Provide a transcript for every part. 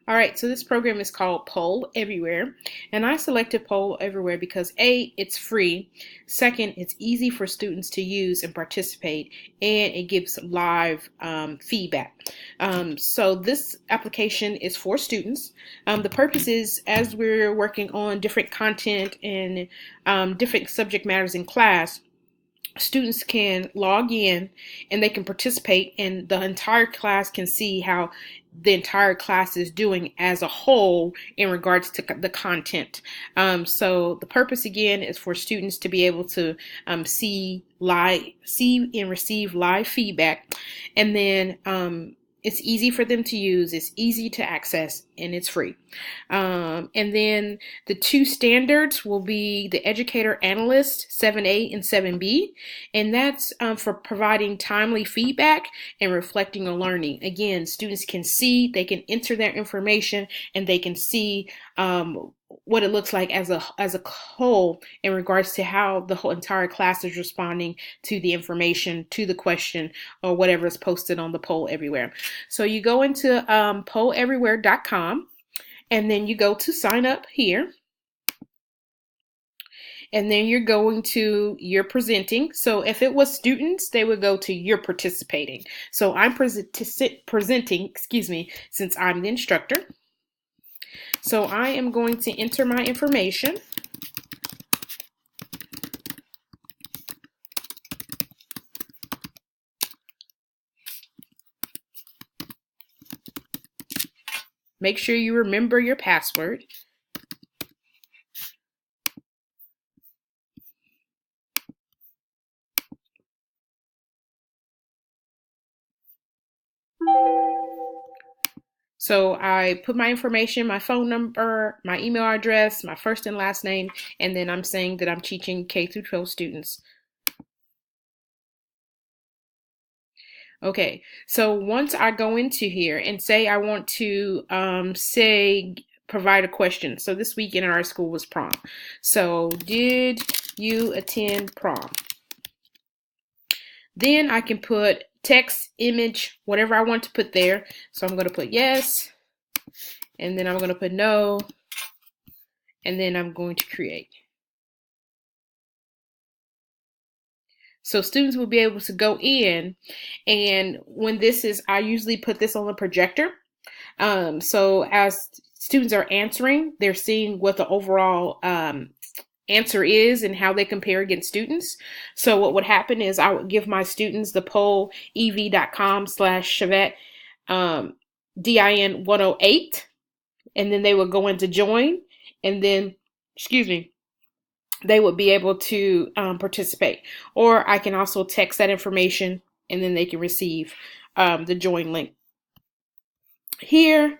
All right, so this program is called Poll Everywhere, and I selected Poll Everywhere because A, it's free, second, it's easy for students to use and participate, and it gives live feedback. So this application is for students. The purpose is as we're working on different content and different subject matters in class, students can log in and they can participate, and the entire class can see how the entire class is doing as a whole in regards to the content. So the purpose again is for students to be able to see and receive live feedback, and then it's easy for them to use, it's easy to access, and it's free. And then the two standards will be the Educator Analyst 7A and 7B, and that's for providing timely feedback and reflecting on learning. Again, students can see, they can enter their information, and they can see what it looks like as a whole in regards to how the whole entire class is responding to the information, to the question, or whatever is posted on the Poll Everywhere. So you go into polleverywhere.com, and then you go to sign up here. And then you're going to you're presenting. So if it was students, they would go to you're participating. So I'm presenting, excuse me, since I'm the instructor. So I am going to enter my information. Make sure you remember your password. So I put my information, my phone number, my email address, my first and last name, and then I'm saying that I'm teaching K through 12 students. Okay, so once I go into here and say I want to provide a question. So this week in our school was prom. So did you attend prom? Then I can put text, image, whatever I want to put there. So I'm going to put yes, and then I'm going to put no, and then I'm going to create. So students will be able to go in, and when this is, I usually put this on the projector. So as students are answering, they're seeing what the overall answer is and how they compare against students. So what would happen is I would give my students the pollev.com/Shavette DIN 108, and then they would go into join, and then, excuse me, they would be able to participate. Or I can also text that information, and then they can receive the join link. Here,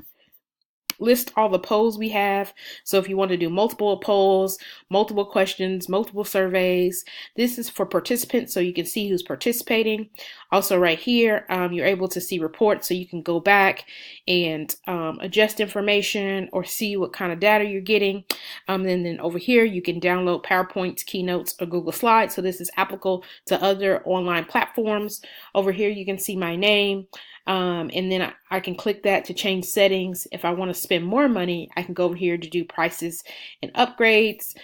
list all the polls we have. So if you want to do multiple polls, multiple questions, multiple surveys, this is for participants so you can see who's participating. Also right here, you're able to see reports so you can go back and adjust information or see what kind of data you're getting. And then over here, you can download PowerPoints, Keynotes, or Google Slides. So this is applicable to other online platforms. Over here, you can see my name. And then I can click that to change settings. If I want to spend more money, I can go over here to do prices and upgrades.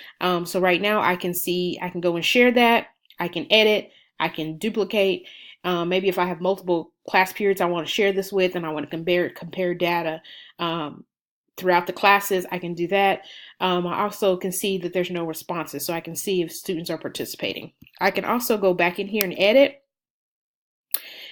So right now I can see, I can go and share that. I can edit, I can duplicate. Maybe if I have multiple class periods I want to share this with and I want to compare data throughout the classes, I can do that. I also can see that there's no responses, so I can see if students are participating. I can also go back in here and edit,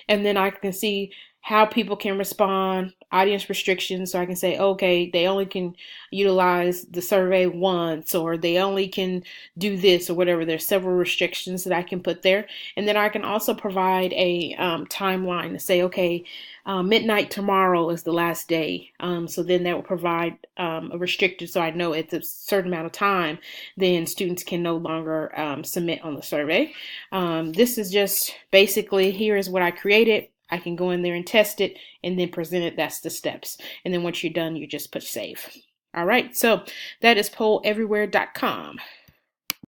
and then I can see how people can respond, audience restrictions. So I can say, okay, they only can utilize the survey once, or they only can do this or whatever. There's several restrictions that I can put there. And then I can also provide a timeline to say, okay, midnight tomorrow is the last day. So then that will provide a restricted, so I know it's a certain amount of time, then students can no longer submit on the survey. This is just basically, here is what I created. I can go in there and test it and then present it. That's the steps. And then once you're done, you just push save. All right, so that is polleverywhere.com.